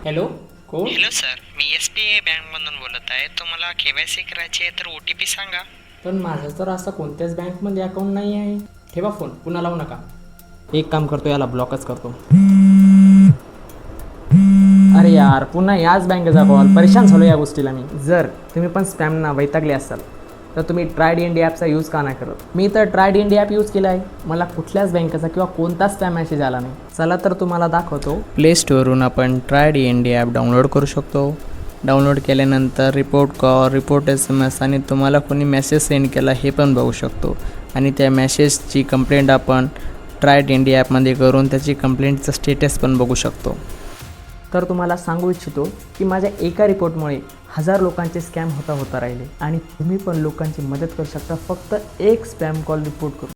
Hello, कोण? Hello sir, मी SBI बँकमधून बोलत आहे. तुम्हाला KYC करायची आहे तर OTP सांगा. पण माझं तर असं कोणत्याच बँकमध्ये अकाउंट नाही आहे. ठेवा फोन, पुन्हा लावू नका. एक काम करतो, याला ब्लॉकच करतो. अरे यार, पुन्हा याच बँकेचा कॉल. परेशान झालो या गोष्टीला मी. जर तुम्ही पण स्पॅमना वैतागले असाल तर तुम्ही ट्रायड इंडिया ॲपचा यूज का नाही करत? मी तर ट्रायड इंडिया ॲप यूज केला आहे. मला कुठल्याच बँकेचा किंवा कोणताच स्पॅम मेसेज आला नाही. चला तर तुम्हाला दाखवतो. प्ले स्टोअरवरून आपण ट्रायड इंडिया ॲप डाउनलोड करू शकतो. डाउनलोड केल्यानंतर रिपोर्ट कॉल, रिपोर्ट SMS आणि तुम्हाला कोणी मेसेज सेंड केला हे पण बघू शकतो. आणि त्या मेसेजची कंप्लेंट आपण ट्रायड इंडिया ॲपमध्ये करून त्याची कंप्लेंटचं स्टेटस पण बघू शकतो. तर तुम्हाला सांगू इच्छितो की माझ्या एका रिपोर्टमुळे 1000 लोकांचे स्कॅम होता राहिले आणि तुम्ही पण लोकांची मदत करू शकता फक्त एक स्पॅम कॉल रिपोर्ट करून.